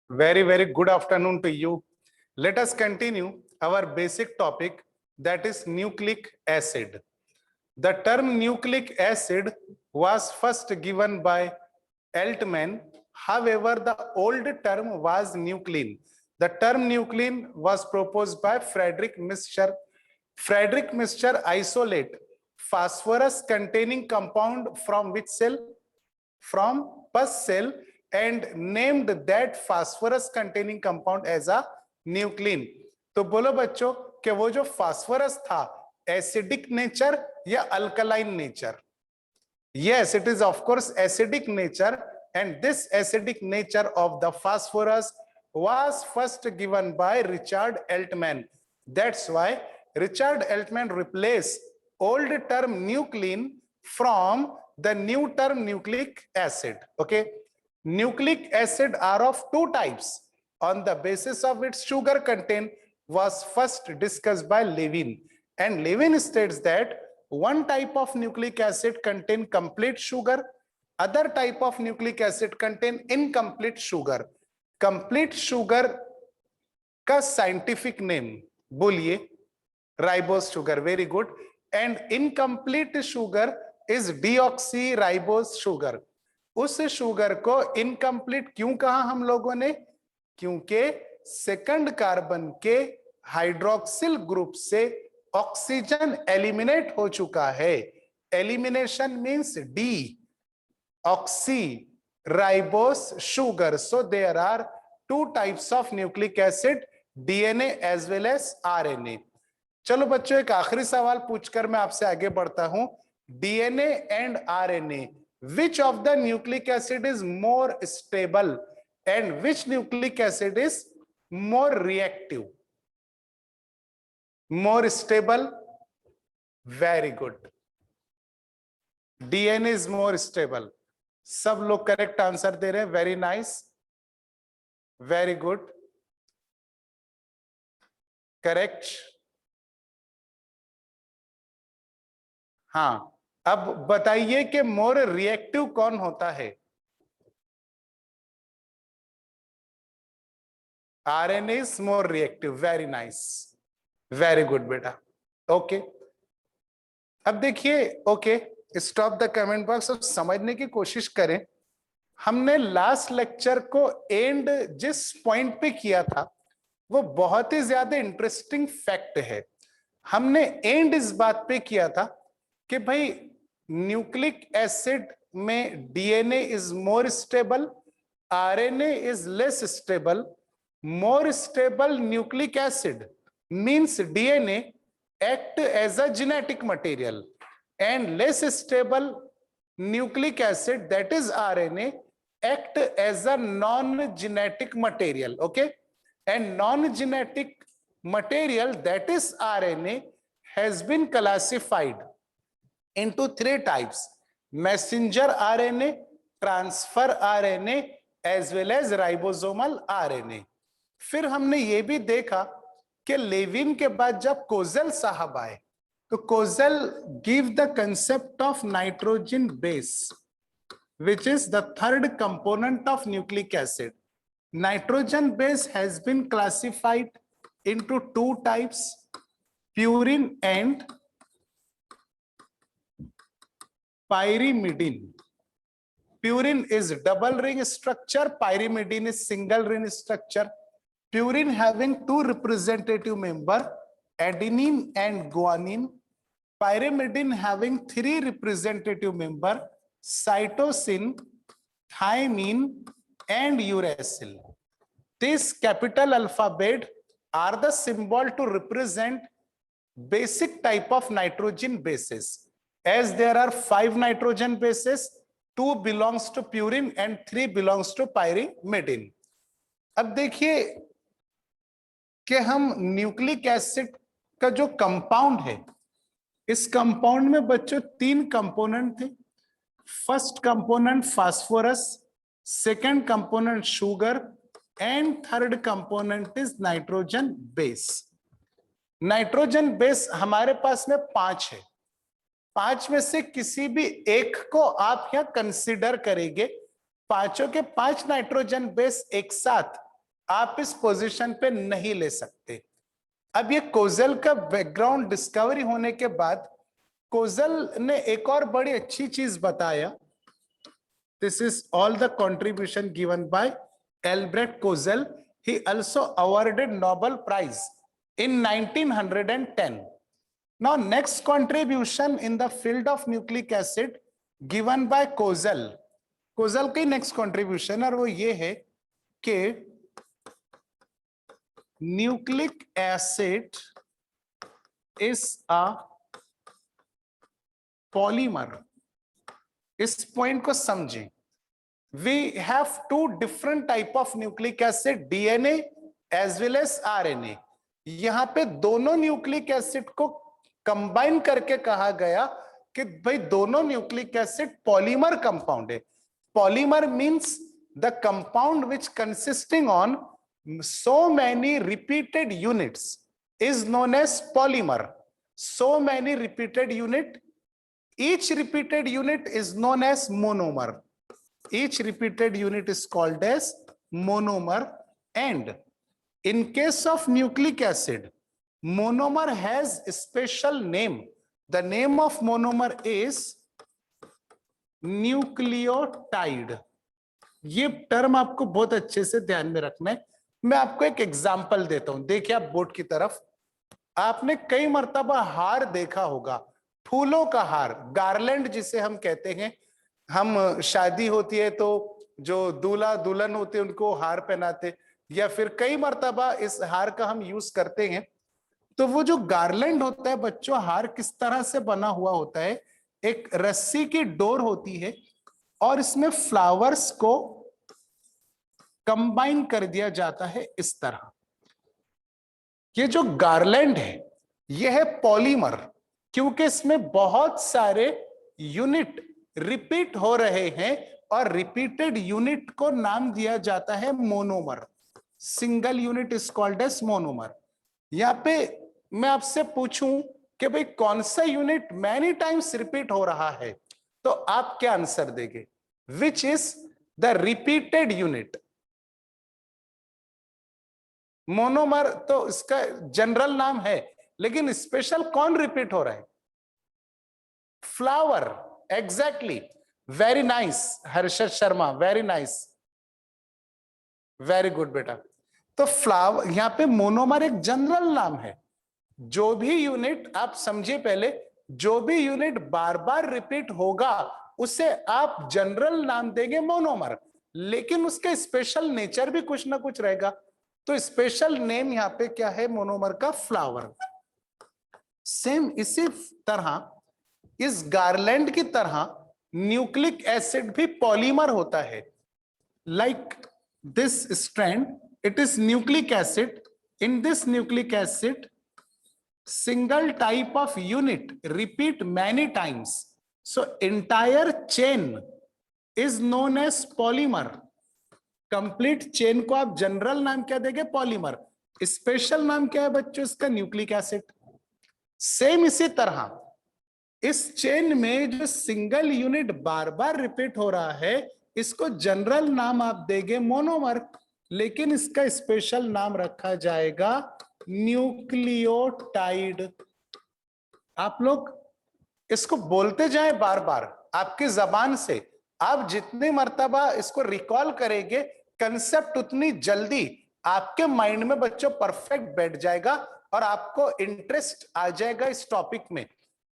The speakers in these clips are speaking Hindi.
Very good afternoon to you. Let us continue our basic topic, that is nucleic acid. The term nucleic acid was first given by Altman. However, the old term was nuclein. The term nuclein was proposed by Frederick Mister. Frederick Mister isolate phosphorus containing compound from which cell? From pus cell, and named that phosphorus containing compound as a nuclein. तो बोलो बच्चों कि वो जो फास्फोरस था एसिडिक नेचर या alkaline nature? Yes, it is of course acidic nature, and this acidic nature of the phosphorus was first given by Richard Altman. That's why Richard Altman replaced old term nuclein from the new term nucleic acid. Okay, nucleic acid are of two types. On the basis of its sugar content was first discussed by Levin, and Levin states that one type of nucleic acid contain complete sugar, other type of nucleic acid contain incomplete sugar. Complete sugar का scientific name बोलिए ribose sugar. Very good. And incomplete sugar is deoxyribose sugar. उस शुगर को इनकम्प्लीट क्यों कहा हम लोगों ने? क्योंकि सेकंड कार्बन के हाइड्रोक्सिल ग्रुप से ऑक्सीजन एलिमिनेट हो चुका है. Elimination means deoxyribose sugar. So there are two types of nucleic acid, DNA as well as RNA. चलो बच्चों, एक आखिरी सवाल पूछकर मैं आपसे आगे बढ़ता हूं. DNA and RNA, which of the nucleic acid is more stable and which nucleic acid is more reactive? More stable? Very good. DNA is more stable. सब लोग करेक्ट आंसर दे रहे हैं. Very nice, very good, correct. हाँ, अब बताइए कि मोर रिएक्टिव कौन होता है? RNA is more reactive. Very nice, very good बेटा. ओके, अब देखिए. Okay, stop the comment box. अब समझने की कोशिश करें. हमने लास्ट लेक्चर को एंड जिस पॉइंट पे किया था वो बहुत ही ज्यादा इंटरेस्टिंग फैक्ट है. हमने एंड इस बात पे किया था कि भाई न्यूक्लिक एसिड में DNA is more stable, RNA is less stable. More stable nucleic acid means DNA act as a genetic material, and less stable nucleic acid, that is RNA, act as a non-genetic material. Okay, and non-genetic material, that is RNA, has been classified into three types: messenger RNA, transfer RNA, as well as ribosomal RNA. फिर हमने ये भी देखा कि लेविन के बाद जब कोजेल साहब आए तो Kossel give the concept of nitrogen base, which is the third component of nucleic acid. Nitrogen base has been classified into two types: purine and pyrimidine. Purine is double ring structure, pyrimidine is single ring structure. Purine having two representative member, adenine and guanine. Pyrimidine having three representative member, cytosine, thymine and uracil. This capital alphabet are the symbol to represent basic type of nitrogen bases. As there are 5 nitrogen bases, 2 belongs to purine and 3 belongs to pyrimidine. अब देखिए कि हम न्यूक्लिक एसिड का जो कंपाउंड है, इस कंपाउंड में बच्चों 3 कंपोनेंट थे. First component phosphorus, second component sugar and third component is nitrogen base. Nitrogen base हमारे पास में 5 है. 5 में से किसी भी एक को आप यहां कंसीडर करेंगे. पांचों के 5 नाइट्रोजन बेस एक साथ आप इस पोजीशन पे नहीं ले सकते। अब ये कोजल का बैकग्राउंड डिस्कवरी होने के बाद कोजल ने एक और बड़ी अच्छी चीज बताया। This is all the contribution given by Albrecht Kossel. He also awarded Nobel prize in 1910. Now next contribution in the field of nucleic acid given by Kossel. Kossel की नेक्स्ट कंट्रीब्यूशन और वो ये है कि nucleic acid is a polymer. इस पॉइंट को समझें। We have two different type of nucleic acid, DNA as well as RNA. यहां पे दोनों न्यूक्लिक एसिड को कंबाइन करके कहा गया कि भाई दोनों न्यूक्लिक एसिड पॉलीमर कंपाउंड है। Polymer means the compound which consisting on so many repeated units is known as polymer. So many repeated unit, each repeated unit is known as monomer. Each repeated unit is called as monomer. And in case of nucleic acid, monomer has a special name. The name of monomer is nucleotide. ये टर्म आपको बहुत अच्छे से ध्यान में रखना है। मैं आपको एक एग्जांपल देता हूं। देखिए आप बोर्ड की तरफ, आपने कई मर्तबा हार देखा होगा, फूलों का हार, गार्लैंड जिसे हम कहते हैं। हम शादी होती है तो जो दूल्हा दुल्हन होते हैं उनको हार पहनाते, या फिर कई मर्तबा इस हार का हम यूज करते हैं। तो वो जो गार्लैंड होता है बच्चों, हार किस तरह से बना हुआ होता है? एक रस्सी की डोर होती है और इसमें फ्लावर्स को कंबाइन कर दिया जाता है इस तरह। ये जो गार्लैंड है ये है पॉलीमर, क्योंकि इसमें बहुत सारे यूनिट रिपीट हो रहे हैं और रिपीटेड यूनिट को नाम दिया जाता है monomer. Single unit is called as monomer. यहां पे मैं आपसे पूछूं कि भाई कौन सा यूनिट मैनी टाइम्स रिपीट हो रहा है, तो आप क्या आंसर देंगे? Which is the repeated unit? Monomer तो इसका जनरल नाम है, लेकिन स्पेशल कौन रिपीट हो रहा है? Flower. Exactly, very nice Harshad Sharma, very nice, very good बेटा। तो फ्लावर, यहां पे मोनोमर एक जनरल नाम है। जो भी यूनिट, आप समझिए पहले, जो भी यूनिट बार बार रिपीट होगा उसे आप जनरल नाम देंगे मोनोमर, लेकिन उसका स्पेशल नेचर भी कुछ ना कुछ रहेगा। तो स्पेशल नेम यहां पे क्या है? मोनोमर का फ्लावर। सेम इसी तरह इस गार्लैंड की तरह न्यूक्लिक एसिड भी पॉलीमर होता है। Like this strand, it is nucleic acid. In this nucleic acid single type of unit repeat many times, so entire chain is known as polymer. Complete chain को आप जनरल नाम क्या देंगे? पॉलीमर। स्पेशल नाम क्या है बच्चों इसका? Nucleic acid. सेम इसी तरह इस चेन में जो सिंगल यूनिट बार बार रिपीट हो रहा है, इसको जनरल नाम आप देंगे मोनोमर, लेकिन इसका स्पेशल नाम रखा जाएगा न्यूक्लियोटाइड। आप लोग इसको बोलते जाएं बार बार आपकी जबान से। आप जितनी मर्तबा इसको रिकॉल करेंगे, कंसेप्ट उतनी जल्दी आपके माइंड में बच्चों परफेक्ट बैठ जाएगा और आपको इंटरेस्ट आ जाएगा इस टॉपिक में।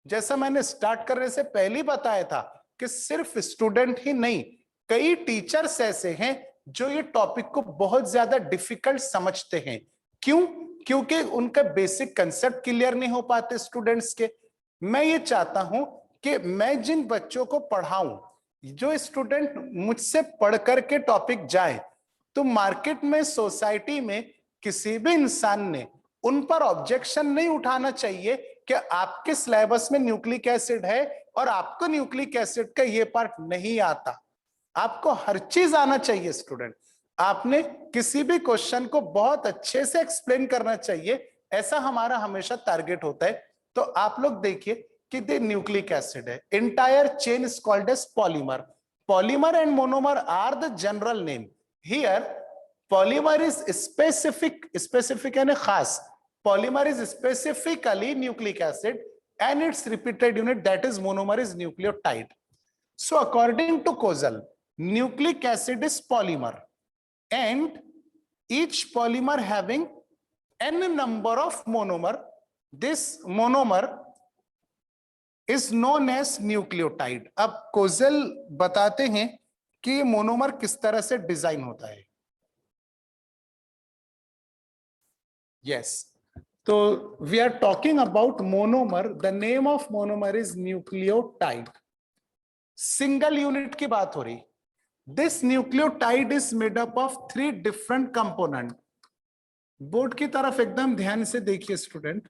जैसा मैंने स्टार्ट करने से पहले बताया था कि सिर्फ स्टूडेंट ही नहीं, कई टीचर्स ऐसे हैं जो ये टॉपिक को बहुत ज्यादा डिफिकल्ट समझते हैं। क्यों? क्योंकि उनका बेसिक कंसेप्ट क्लियर नहीं हो पाते स्टूडेंट्स के। मैं ये चाहता हूं कि मैं जिन बच्चों को पढ़ाऊं, जो स्टूडेंट मुझसे पढ़ करके टॉपिक जाए, तो मार्केट में, सोसाइटी में किसी भी इंसान ने उन पर ऑब्जेक्शन नहीं उठाना चाहिए कि आपके सिलेबस में न्यूक्लिक एसिड है और आपको न्यूक्लिक एसिड का ये पार्ट नहीं आता। आपको हर चीज आना चाहिए स्टूडेंट। आपने किसी भी क्वेश्चन को बहुत अच्छे से एक्सप्लेन करना चाहिए, ऐसा हमारा हमेशा टारगेट होता है। तो आप लोग देखिए कि द न्यूक्लिक एसिड है, entire chain is called as polymer. Polymer and monomer are the general name. Here polymer is specific यानी खास, polymer is specifically nucleic acid and its repeated unit, that is monomer, is nucleotide. So according to Kozal, nucleic acid is polymer and each polymer having n number of monomer. This monomer is known as nucleotide. अब Kozal बताते हैं कि मोनोमर किस तरह से डिजाइन होता है. Yes. So we are talking about monomer. The name of monomer is nucleotide. Single unit की बात हो रही. This nucleotide is made up of 3 different components. Board की तरफ एकदम ध्यान से देखिए student.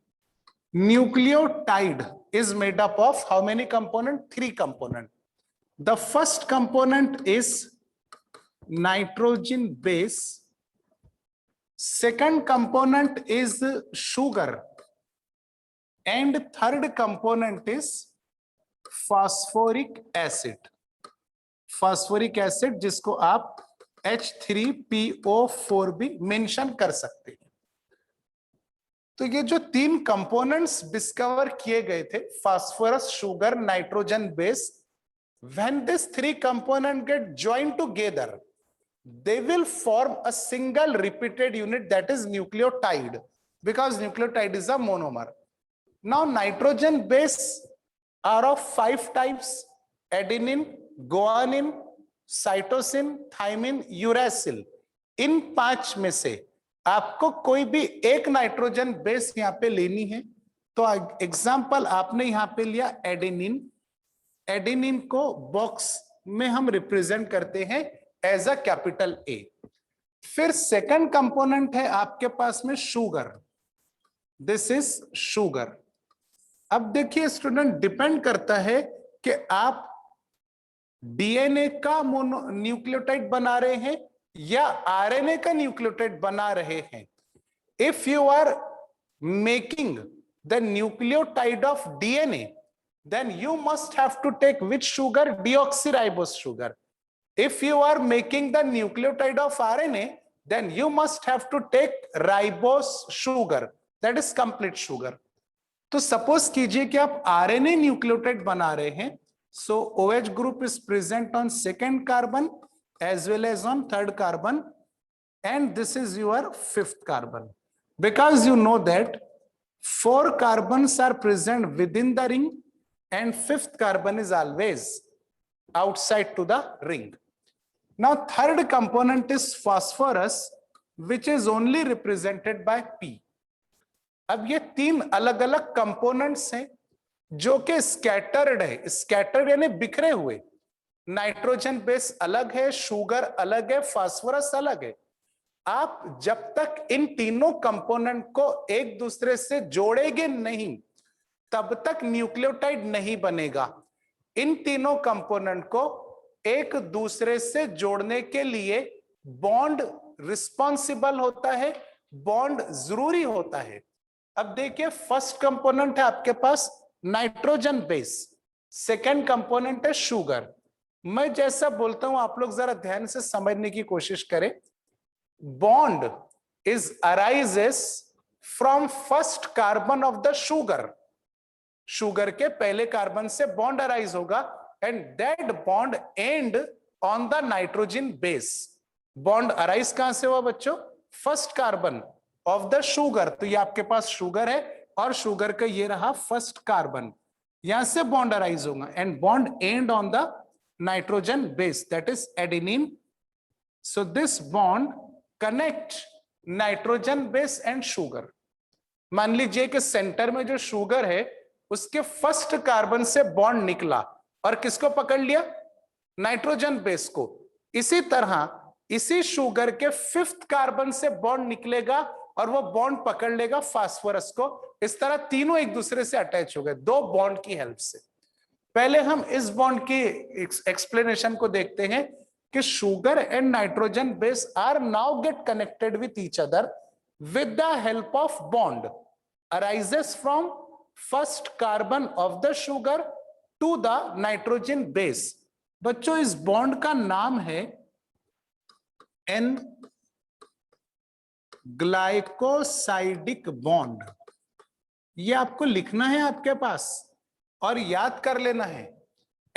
Nucleotide is made up of how many components? 3 components. The first component is nitrogen base. Second component is sugar and third component is phosphoric acid. Phosphoric acid जिसको आप H3PO4 भी मेंशन कर सकते हैं. तो ये जो 3 कंपोनेंट्स डिस्कवर किए गए थे, phosphorus, sugar, nitrogen base, when these 3 components get joined together, they will form a single repeated unit, that is nucleotide, because nucleotide is a monomer. Now nitrogen base are of 5 types: adenine, guanine, cytosine, thymine, uracil. इन 5 में से आपको कोई भी एक नाइट्रोजन बेस यहां पे लेनी है. तो एग्जांपल आपने यहां पे लिया एडेनिन. एडेनिन को बॉक्स में हम रिप्रेजेंट करते हैं एज अ कैपिटल ए. फिर सेकंड कंपोनेंट है आपके पास में शुगर. This is sugar. अब देखिए स्टूडेंट, डिपेंड करता है कि आप डीएनए का न्यूक्लियोटाइड बना रहे हैं या आरएनए का न्यूक्लियोटाइड बना रहे हैं. If you are making the nucleotide of DNA, then you must have to take which sugar? Deoxyribose sugar. If you are making the nucleotide of RNA, then you must have to take ribose sugar, that is complete sugar. तो suppose कीजिए कि आप RNA nucleotide बना रहे हैं, so OH group is present on second carbon as well as on third carbon, and this is your 5th carbon. Because you know that 4 carbons are present within the ring and 5th carbon is always outside to the ring. Now third component is phosphorus, which is only represented by P. अब ये 3 अलग अलग कंपोनेंट्स हैं जो कि स्कैटर्ड है. स्कैटर्ड यानी बिखरे हुए. नाइट्रोजन बेस अलग है, शुगर अलग है, फास्फोरस अलग है. आप जब तक इन तीनों कंपोनेंट को एक दूसरे से जोड़ेंगे नहीं, तब तक न्यूक्लियोटाइड नहीं बनेगा. इन तीनों कंपोनेंट को एक दूसरे से जोड़ने के लिए बॉन्ड रिस्पॉन्सिबल होता है, बॉन्ड जरूरी होता है. अब देखिए, फर्स्ट कंपोनेंट है आपके पास नाइट्रोजन बेस, सेकंड कंपोनेंट है शुगर. मैं जैसा बोलता हूं आप लोग जरा ध्यान से समझने की कोशिश करें. Bond is arises from first carbon of the sugar. Sugar के पहले कार्बन से बॉन्ड अराइज होगा and that bond and on the nitrogen base. Bond arise कहां से हुआ बच्चों? First carbon of the sugar. तो ये आपके पास शुगर है और शुगर का ये रहा फर्स्ट कार्बन. यहां से बॉन्ड अराइज होगा and bond and on the nitrogen base, that is adenine. So this bond connect nitrogen base and sugar. मान लीजिए कि सेंटर में जो शुगर है उसके फर्स्ट कार्बन से बॉन्ड निकला और किसको पकड़ लिया? नाइट्रोजन बेस को. इसी तरह इसी शुगर के 5th कार्बन से बॉन्ड निकलेगा और वो बॉन्ड पकड़ लेगा फास्फोरस को. इस तरह तीनों एक दूसरे से अटैच हो गए 2 बॉन्ड की हेल्प से. पहले हम इस बॉन्ड की एक्सप्लेनेशन को देखते हैं कि sugar and nitrogen base are now get connected with each other with the help of bond arises from first carbon of the sugar to the nitrogen base. बच्चों, इस बॉन्ड का नाम है ग्लाइकोसाइडिक बॉन्ड, ये आपको लिखना है आपके पास और याद कर लेना है।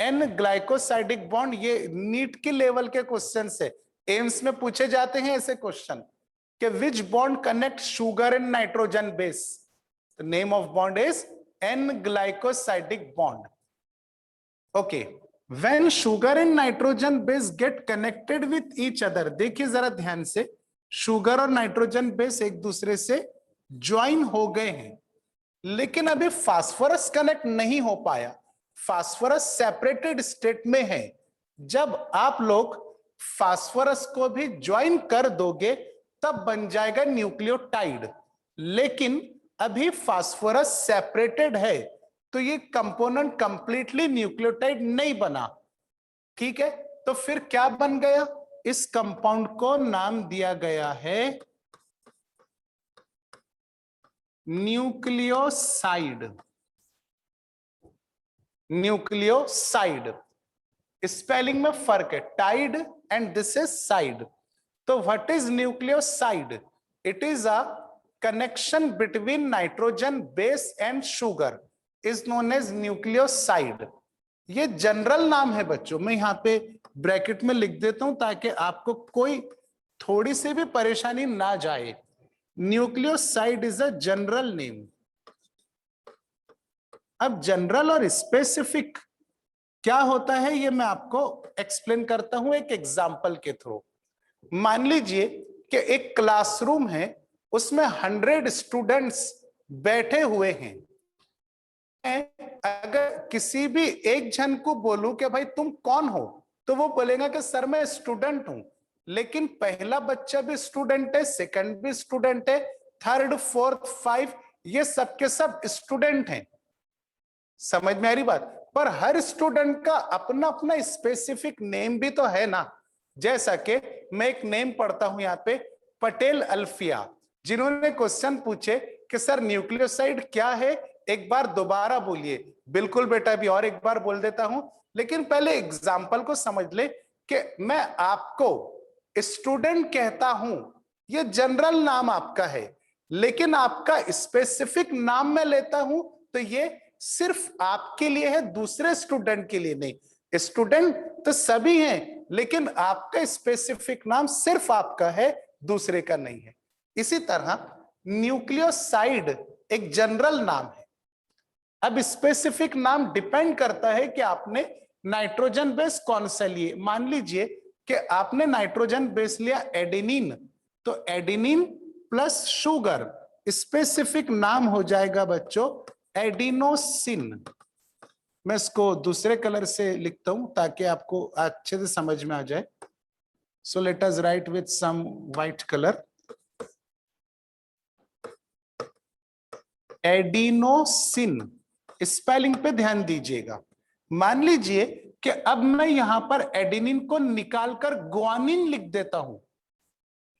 एन ग्लाइकोसाइडिक बॉन्ड, ये नीट के लेवल के क्वेश्चन से, एम्स में पूछे जाते हैं ऐसे क्वेश्चन कि विच bond connect sugar and nitrogen base, the name of bond is an glycosidic bond. Okay, when sugar and nitrogen base gate connected with each other, देखिए जरा ध्यान से, शुगर और नाइट्रोजन बेस एक दूसरे से ज्वाइन हो गए हैं, लेकिन अभी फास्फोरस कनेक्ट नहीं हो पाया, फास्फोरस सेपरेटेड स्टेट में है। जब आप लोग फास्फोरस को भी ज्वाइन कर दोगे तब बन जाएगा न्यूक्लियोटाइड, लेकिन अभी फास्फोरस सेपरेटेड है तो ये कंपोनेंट कंप्लीटली न्यूक्लियोटाइड नहीं बना। ठीक है, तो फिर क्या बन गया, इस कंपाउंड को नाम दिया गया है न्यूक्लियोसाइड। न्यूक्लियोसाइड, स्पेलिंग में फर्क है, tide and this is side. तो what is nucleoside? It is a connection between nitrogen base and sugar is known as nucleoside. ये जनरल नाम है बच्चों, मैं यहां पे ब्रैकेट में लिख देता हूं ताकि आपको कोई थोड़ी सी भी परेशानी ना जाए। Nucleoside is a general name. अब जनरल और स्पेसिफिक क्या होता है ये मैं आपको एक्सप्लेन करता हूं एक एग्जांपल के थ्रू। मान लीजिए कि एक क्लासरूम है, उसमें 100 स्टूडेंट्स बैठे हुए हैं। अगर किसी भी एक जन को बोलूं कि भाई तुम कौन हो, तो वो बोलेगा कि सर मैं स्टूडेंट हूं, लेकिन पहला बच्चा भी स्टूडेंट है, सेकंड भी स्टूडेंट है, थर्ड फोर्थ फाइव, ये सबके सब स्टूडेंट हैं। समझ में आ रही बात? पर हर स्टूडेंट का अपना अपना स्पेसिफिक नेम भी तो है ना। जैसा कि मैं एक नेम पढ़ता हूं यहाँ पे, पटेल अल्फिया, जिन्होंने क्वेश्चन पूछे कि सर न्यूक्लियोसाइड क्या है, एक बार दोबारा बोलिए। बिल्कुल बेटा, अभी और एक बार बोल देता हूं, लेकिन पहले एग्जाम्पल को समझ ले कि मैं आपको स्टूडेंट कहता हूं, ये जनरल नाम आपका है, लेकिन आपका स्पेसिफिक नाम मैं लेता हूं तो ये सिर्फ आपके लिए है, दूसरे स्टूडेंट के लिए नहीं। स्टूडेंट तो सभी हैं, लेकिन आपका स्पेसिफिक नाम सिर्फ आपका है, दूसरे का नहीं है। इसी तरह न्यूक्लियोसाइड एक जनरल नाम है। अब स्पेसिफिक नाम डिपेंड करता है कि आपने नाइट्रोजन बेस कौन सा लिए। मान लीजिए कि आपने नाइट्रोजन बेस लिया एडेनिन, तो एडेनिन प्लस शुगर, स्पेसिफिक नाम हो जाएगा बच्चों एडिनोसिन। मैं इसको दूसरे कलर से लिखता हूं ताकि आपको अच्छे से समझ में आ जाए। So let us write with some white colour, adenosine. Spelling पे ध्यान दीजिएगा। मान लीजिए कि अब मैं यहां पर एडेनिन को निकालकर ग्वानिन लिख देता हूं।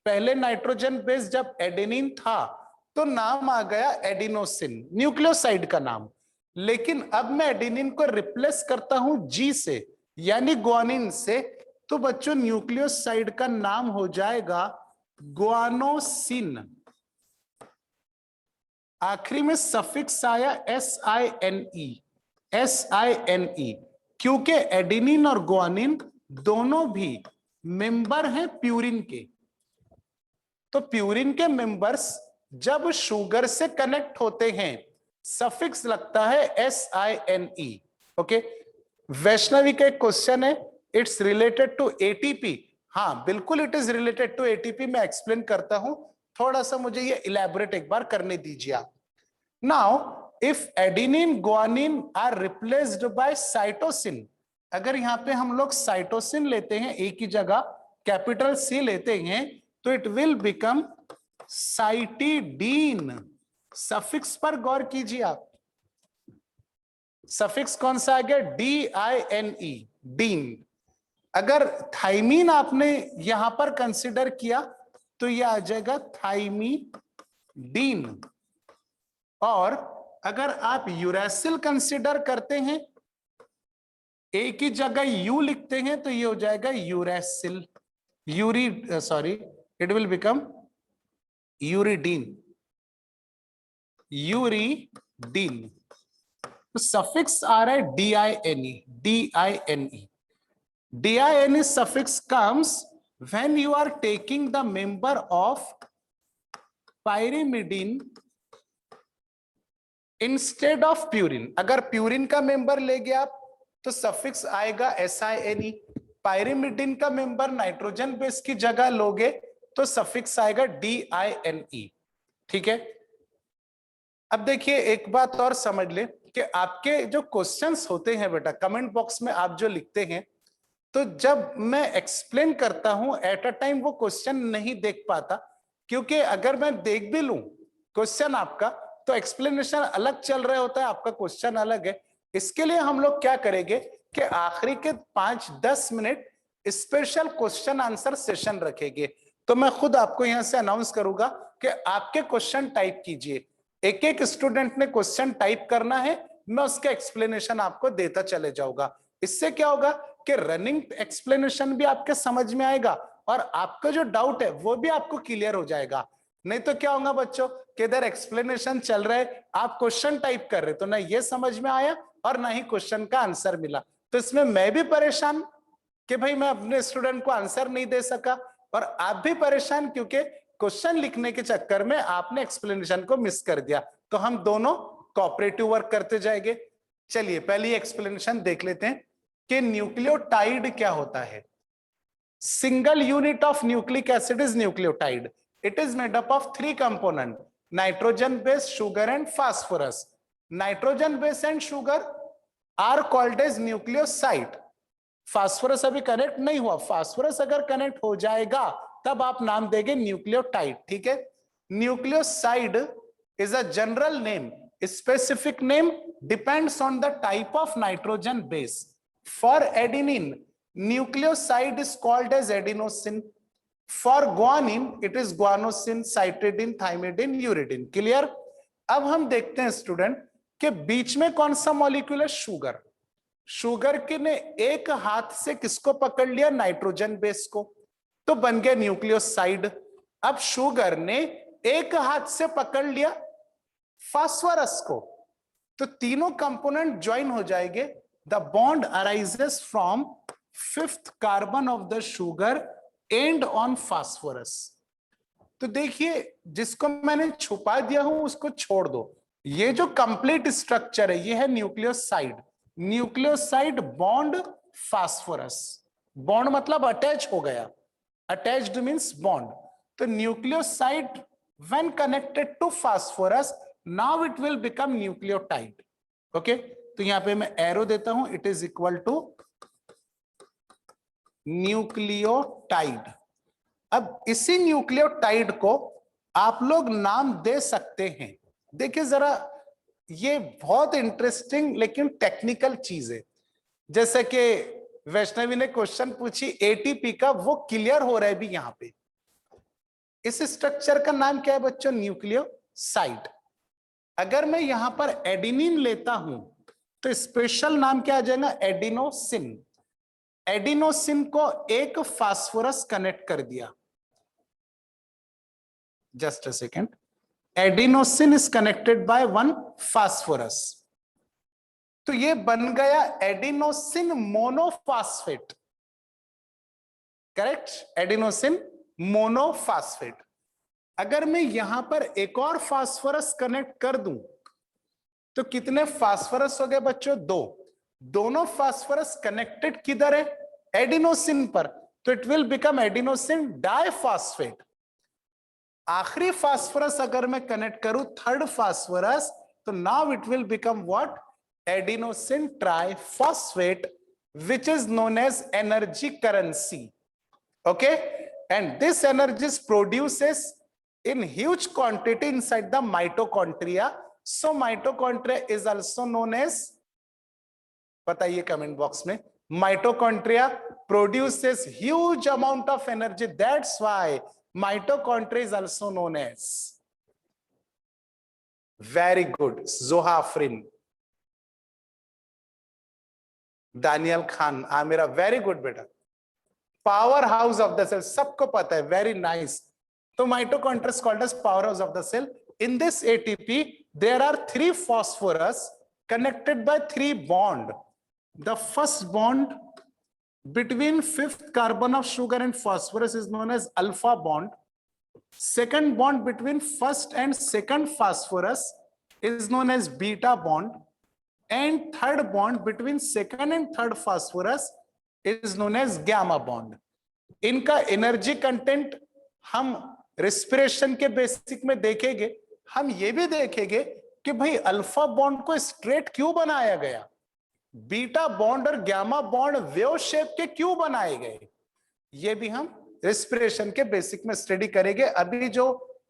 पहले नाइट्रोजन बेस जब एडेनिन था तो नाम आ गया एडिनोसिन, न्यूक्लियोसाइड का नाम। लेकिन अब मैं एडेनिन को रिप्लेस करता हूं जी से, यानी ग्वानिन से, तो बच्चों न्यूक्लियोसाइड का नाम हो जाएगा ग्वानोसिन। आखिरी में सफिक्स आया SINE, SINE, क्योंकि एडेनिन और ग्वानिन दोनों भी मेंबर हैं प्यूरिन के। तो प्यूरिन के मेंबर्स जब शुगर से कनेक्ट होते हैं, सफिक्स लगता है SINE। ओके, वैष्णवी का एक क्वेश्चन है, इट्स रिलेटेड टू ATP। हाँ बिल्कुल, it is related to ATP। मैं एक्सप्लेन करता हूं, थोड़ा सा मुझे ये इलेबोरेट एक बार करने दीजिए आप। Now if adenine guanine are replaced by cytosine, अगर यहां पे हम लोग साइटोसिन लेते हैं, एक ही जगह कैपिटल C लेते हैं, तो it will become cytidine. Suffix पर गौर कीजिए आप, सफिक्स कौन सा आ गया? DINE, dean. अगर थाइमीन आपने यहां पर कंसिडर किया तो यह आ जाएगा थाइमीडीन। और अगर आप यूरेसिल कंसिडर करते हैं, एक ही जगह यू लिखते हैं, तो ये हो जाएगा uracil, Yuri, sorry, it will become uridine, uridine, तो सफिक्स आ रहा है DINE, DINE. DINE suffix comes when you are taking the member of pyrimidine instead of purine. अगर प्यूरिन का मेंबर ले गया आप तो सफिक्स आएगा SINE. पायरिमिडिन का मेंबर नाइट्रोजन बेस की जगह लोगे तो सफिक्स आएगा DINE. ठीक है, अब देखिए एक बात और समझ ले कि आपके जो क्वेश्चंस होते हैं बेटा कमेंट बॉक्स में आप जो लिखते हैं, तो जब मैं एक्सप्लेन करता हूं एट अ टाइम वो क्वेश्चन नहीं देख पाता, क्योंकि अगर मैं देख भी लूं क्वेश्चन आपका तो एक्सप्लेनेशन अलग चल रहा होता है, आपका क्वेश्चन अलग है। इसके लिए हम लोग क्या करेंगे कि आखिरी के 5-10 minute special question answer session रखेंगे। तो मैं खुद आपको यहां से अनाउंस करूंगा कि आपके क्वेश्चन टाइप कीजिए, एक एक स्टूडेंट ने क्वेश्चन टाइप करना है, मैं उसका एक्सप्लेनेशन आपको देता चले जाऊंगा। इससे क्या होगा कि रनिंग एक्सप्लेनेशन भी आपके समझ में आएगा और आपका जो डाउट है वो भी आपको क्लियर हो जाएगा। नहीं तो क्या होगा बच्चों कि इधर एक्सप्लेनेशन चल रहा है, आप क्वेश्चन टाइप कर रहे तो ना ये समझ में आया और ना ही क्वेश्चन का आंसर मिला, तो इसमें मैं भी परेशान कि भाई मैं अपने स्टूडेंट को आंसर नहीं दे सका, और आप भी परेशान क्योंकि क्वेश्चन लिखने के चक्कर में आपने एक्सप्लेनेशन को मिस कर दिया। तो हम दोनों कोऑपरेटिव वर्क करते जाएंगे। चलिए पहली एक्सप्लेनेशन देख लेते हैं कि न्यूक्लियोटाइड क्या होता है। Single unit of nucleic acid is nucleotide. It is made up of 3 component, nitrogen base, sugar and phosphorus. Nitrogen base and sugar are called as nucleoside. Phosphorus अभी कनेक्ट नहीं हुआ, फास्फोरस अगर कनेक्ट हो जाएगा तब आप नाम देंगे न्यूक्लियोटाइड. ठीक है, nucleoside is a general name, specific name depends on the type of nitrogen base. For adenine nucleoside is called as adenosine. For guanine it is guanosine, cytidine, thymidine, uridine. Clear? अब हम देखते हैं स्टूडेंट कि बीच में कौन सा मॉलिक्यूल है, शुगर. शुगर के ने एक हाथ से किसको पकड़ लिया, नाइट्रोजन बेस को, तो बन गया न्यूक्लियोसाइड. अब शुगर ने एक हाथ से पकड़ लिया फास्फोरस को, तो तीनों कंपोनेंट ज्वाइन हो जाएंगे. The bond arises from 5th carbon of the sugar and on phosphorus. तो देखिए जिसको मैंने छुपा दिया हूं उसको छोड़ दो, ये जो कंप्लीट स्ट्रक्चर है ये है nucleoside. Nucleoside bond phosphorus, bond मतलब अटैच हो गया, अटैच्ड मींस बॉन्ड. तो nucleoside when connected to phosphorus now it will become nucleotide. Okay, तो यहां पे मैं एरो देता हूं, it is equal to nucleotide. अब इसी न्यूक्लियोटाइड को आप लोग नाम दे सकते हैं. देखिए जरा ये बहुत इंटरेस्टिंग लेकिन टेक्निकल चीज है. जैसे कि वैष्णवी ने क्वेश्चन पूछी एटीपी का, वो क्लियर हो रहा है भी यहां पे. इस स्ट्रक्चर का नाम क्या है बच्चों, न्यूक्लियोसाइड. अगर मैं यहां पर एडेनिन लेता हूं तो स्पेशल नाम क्या आ जाएगा, एडिनोसिन. एडिनोसिन को एक फास्फोरस कनेक्ट कर दिया, just a second, adenosine is connected by 1 phosphorus, तो ये बन गया adenosine monophosphate. Correct, adenosine monophosphate. अगर मैं यहां पर एक और फास्फोरस कनेक्ट कर दूं तो कितने फास्फोरस हो गए बच्चों, 2. दोनों फास्फोरस कनेक्टेड किधर है, एडिनोसिन पर, तो it will become adenosine diphosphate. आखिरी फास्फोरस अगर मैं कनेक्ट करूं, 3rd फास्फोरस, तो now it will become what, adenosine triphosphate, which is known as energy currency. Okay, and this energy is produces in huge quantity inside the mitochondria. So mitochondria is also known as, बताइए कमेंट बॉक्स में, mitochondria produces huge amount of energy, that's why mitochondria is also known as. very good, zohafrin, Daniyal Khan, Amira, very good बेटा. Power house of the cell सबको पता है, वेरी नाइस. तो mitochondria is called as powerhouse of the cell. In this ATP, there are 3 phosphorus connected by 3 bond. The first bond between 5th carbon of sugar and phosphorus is known as alpha bond. Second bond between first and second phosphorus is known as beta bond. And third bond between second and third phosphorus is known as gamma bond. इनका एनर्जी कंटेंट हम रेस्पिरेशन के बेसिक में देखेंगे. हम ये भी देखेंगे कि भाई अल्फा बॉन्ड को स्ट्रेट क्यों बनाया गया, बीटा बॉन्ड और गामा बॉन्ड वेव शेप के क्यों बनाए गए, ये भी हम रेस्पिरेशन के बेसिक में स्टडी करेंगे. अभी जो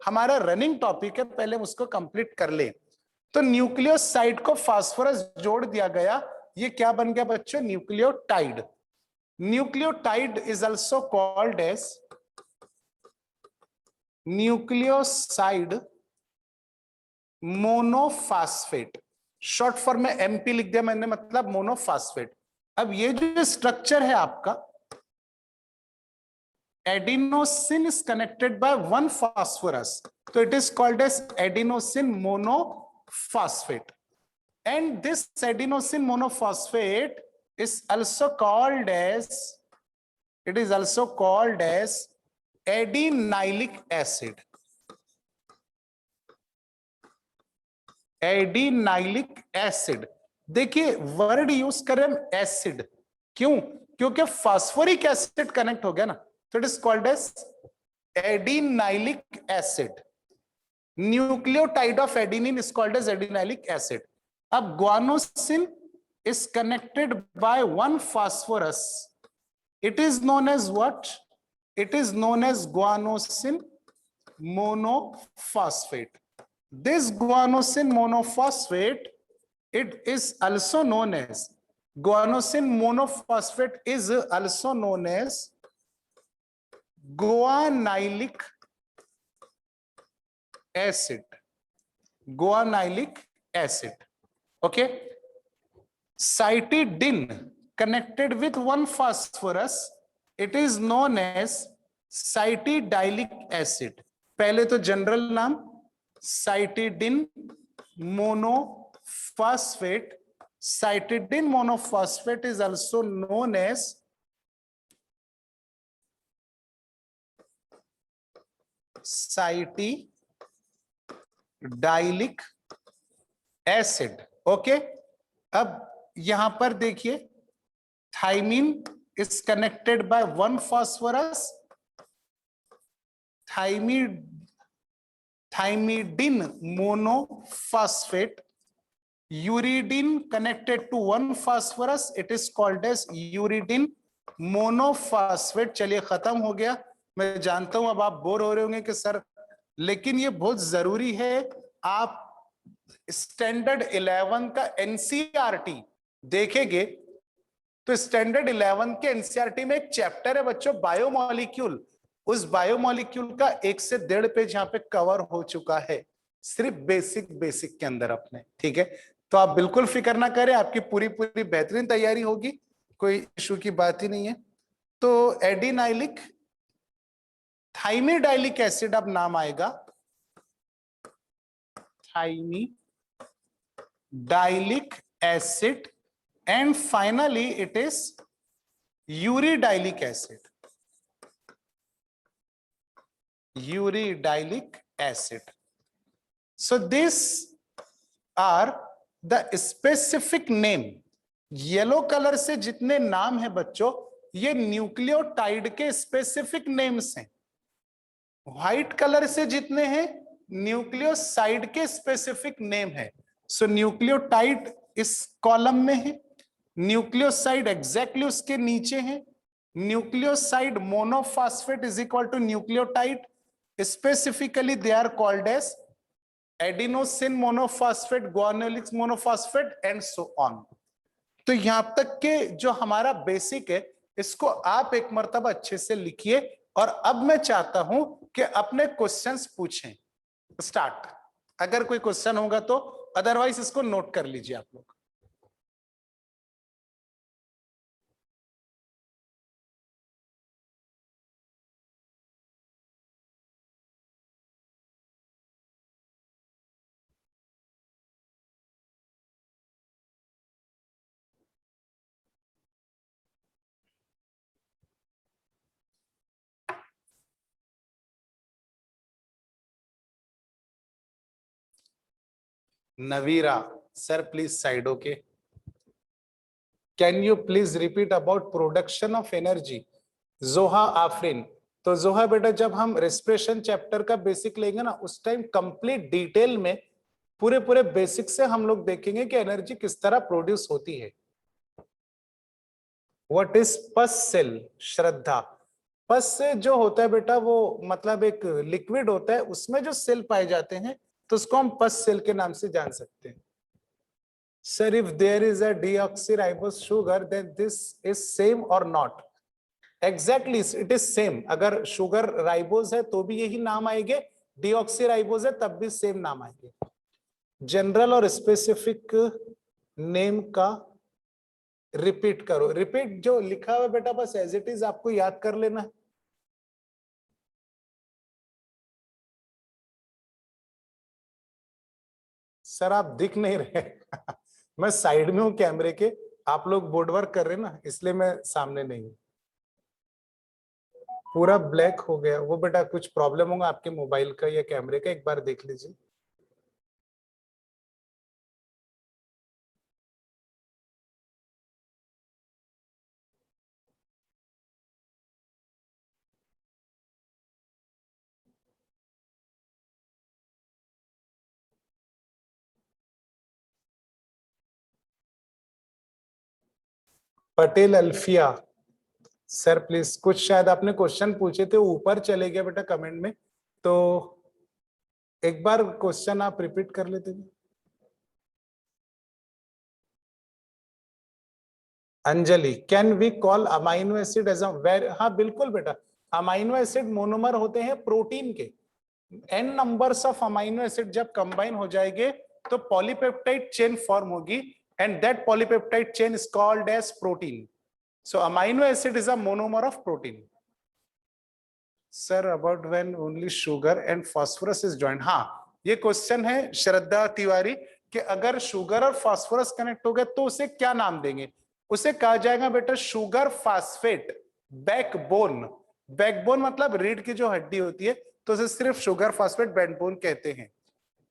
हमारा रनिंग टॉपिक है पहले उसको कंप्लीट कर ले. तो न्यूक्लियोसाइड को फास्फोरस जोड़ दिया गया, ये क्या बन गया बच्चों, nucleotide. Nucleotide is also called as nucleoside monophosphate. Short form में एमपी लिख दिया मैंने, मतलब मोनोफॉस्फेट. अब ये जो स्ट्रक्चर है आपका, adenosine is connected by 1 phosphorus, तो it is called as adenosine monophosphate. And this adenosine monophosphate is also called as, it is also called as adenylic acid. Adenylic acid. देखिए वर्ड यूज करें एसिड, क्यों, क्योंकि फास्फोरिक एसिड कनेक्ट हो गया ना, तो it is called as adenylic acid. Nucleotide of adenine is called as adenylic acid. अब guanosine is connected by 1 phosphorus. It is known as what? It is known as guanosin monophosphate. This guanosin monophosphate, it is also known as, guanosin monophosphate is also known as guanylic acid. Guanylic acid. Okay. Cytidine connected with 1 phosphorus, it is known as cytidylic acid. पहले तो जनरल नाम cytidine monophosphate. Cytidine monophosphate is also known as cytidylic acid. Okay. अब यहां पर देखिए, thymine is connected by 1 phosphorus. Thymidine monophosphate. Uridine connected to 1 phosphorus, it is called as uridine monophosphate. चलिए खत्म हो गया. मैं जानता हूं अब आप बोर हो रहे होंगे कि सर, लेकिन ये बहुत जरूरी है. आप स्टैंडर्ड 11 का एनसीईआरटी देखेंगे तो स्टैंडर्ड 11 के एनसीईआरटी में एक चैप्टर है बच्चों, बायोमोलिक्यूल. उस बायोमोलिक्यूल का 1 से 1.5 पेज यहाँ पे कवर हो चुका है, सिर्फ बेसिक के अंदर अपने. ठीक है, तो आप बिल्कुल फिक्र ना करें, आपकी पूरी बेहतरीन तैयारी होगी, कोई इशू की बात ही नहीं है. तो एडिनाइलिक थाइमिडाइलिक एसिड अब नाम आएगा, thymidylic acid. And finally it is uridylic acid. Uridylic acid. So these are the specific name. Yellow colour से जितने नाम है बच्चों, ये न्यूक्लियोटाइड के स्पेसिफिक नेम्स हैं. व्हाइट कलर से जितने हैं न्यूक्लियोसाइड के स्पेसिफिक नेम है. सो न्यूक्लियोटाइड इस कॉलम में है, न्यूक्लियोसाइड एग्जैक्टली उसके नीचे है. Nucleoside monophosphate is equal to nucleotide. Specifically they are called as adenosine monophosphate, guanylic monophosphate and so on. तो यहां तक के जो हमारा बेसिक है, इसको आप एक मर्तबा अच्छे से लिखिए. और अब मैं चाहता हूं कि अपने क्वेश्चंस पूछें. स्टार्ट. अगर कोई क्वेश्चन होगा तो, अदरवाइज इसको नोट कर लीजिए आप लोग. Navira sir please side okay. Can you please repeat about production of energy? जोहा आफरीन। तो जोहा बेटा जब हम रेस्पिरेशन चैप्टर का बेसिक लेंगे ना उस टाइम कंप्लीट डिटेल में पूरे पूरे बेसिक से हम लोग देखेंगे कि एनर्जी किस तरह प्रोड्यूस होती है। व्हाट इज पस सेल? श्रद्धा। पस से जो होता है बेटा वो मतलब एक लिक्विड होता है, उसमें जो सेल पाए जाते हैं तो उसको हम पस सेल के नाम से जान सकते हैं। Sir if there is a deoxyribose sugar then this is same or not? Exactly it is same. अगर शुगर राइबोज है तो भी यही नाम आएंगे, डीऑक्सीराइबोज है तब भी सेम नाम आएंगे। जनरल और स्पेसिफिक नेम का रिपीट करो। रिपीट जो लिखा हुआ बेटा बस एज इट इज आपको याद कर लेना है। सर आप दिख नहीं रहे मैं साइड में हूं कैमरे के, आप लोग बोर्ड वर्क कर रहे हैं ना इसलिए मैं सामने नहीं हूं। पूरा ब्लैक हो गया वो बेटा, कुछ प्रॉब्लम होगा आपके मोबाइल का या कैमरे का, एक बार देख लीजिए। पटेल अल्फिया सर प्लीज, कुछ शायद आपने क्वेश्चन पूछे थे ऊपर चले गए बेटा कमेंट में, तो एक बार क्वेश्चन आप रिपीट कर लेते थे। Anjali can we call amino acid as where? हाँ बिल्कुल बेटा, अमाइनो एसिड मोनोमर होते हैं प्रोटीन के। An numbers of amino acid जब कंबाइन हो जाएंगे तो पॉलीपेप्टाइड चेन फॉर्म होगी and that polypeptide chain is called as protein. So amino acid is a monomer of protein. Sir about when only sugar and phosphorus is joined? हाँ ये क्वेश्चन है श्रद्धा तिवारी कि अगर शुगर और फास्फोरस कनेक्ट हो गए तो उसे क्या नाम देंगे? उसे कहा जाएगा बेटा शुगर फास्फेट बैकबोन। बैकबोन मतलब रीढ़ की जो हड्डी होती है तो उसे सिर्फ शुगर फास्फेट बैकबोन कहते हैं।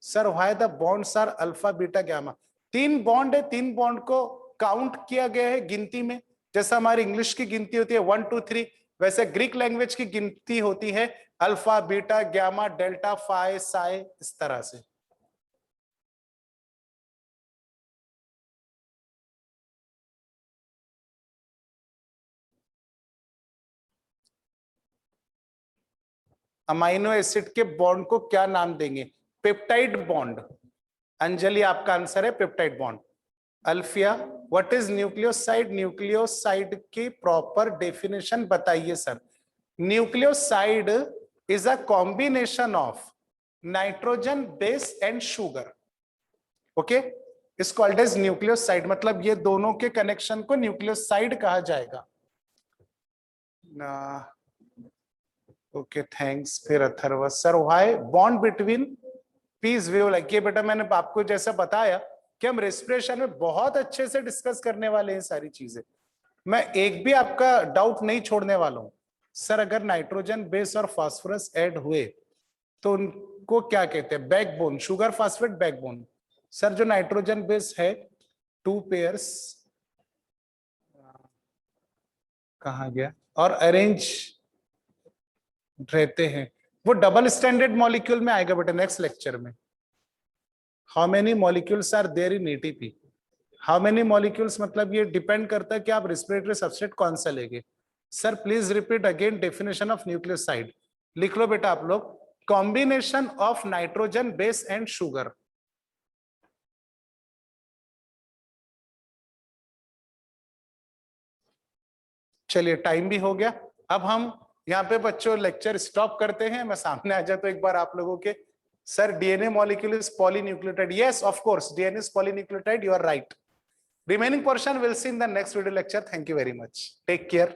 Sir why the bonds are alpha beta gamma? 3 bond है, 3 बॉन्ड को काउंट किया गया है गिनती में, जैसा हमारी इंग्लिश की गिनती होती है 1 2 3, वैसे ग्रीक लैंग्वेज की गिनती होती है alpha beta gamma delta phi psi, इस तरह से। अमाइनो एसिड के बॉन्ड को क्या नाम देंगे? Peptide bond. अंजलि आपका आंसर है peptide bond. Alfiya what is nucleoside? Nucleoside की प्रॉपर डेफिनेशन बताइए sir. Nucleoside is a combination of nitrogen base and sugar. Okay, is called as nucleoside, मतलब ये दोनों के कनेक्शन को न्यूक्लियोसाइड कहा जाएगा ना। Okay thanks. फिर Atharva sir why bond between piece wave like? ये बेटा मैंने आपको जैसा बताया कि हम रेस्पिरेशन में बहुत अच्छे से डिस्कस करने वाले हैं सारी चीजें, मैं एक भी आपका डाउट नहीं छोड़ने वाला हूं। सर अगर नाइट्रोजन बेस और फास्फोरस ऐड हुए तो उनको क्या कहते हैं? Backbone, sugar phosphate backbone. Sir जो नाइट्रोजन बेस है 2 पेयर्स कहा गया और अरेंज रहते हैं, वो डबल स्टैंडर्ड मॉलिक्यूल में आएगा बेटा नेक्स्ट लेक्चर में। How many molecules are there in ATP? How many molecules मतलब ये डिपेंड करता है कि आप रेस्पिरेटरी सबस्ट्रेट कौन सा लेंगे। Sir please repeat again definition of nucleoside. लिख लो बेटा आप लोग, combination of nitrogen base and sugar. चलिए टाइम भी हो गया, अब हम यहाँ पे बच्चों लेक्चर स्टॉप करते हैं। मैं सामने आ जाता हूँ एक बार आप लोगों के। Sir DNA molecule is polynucleotide? Yes of course DNA is polynucleotide, you are right. Remaining portion we'll see in the next video lecture. Thank you very much. Take care.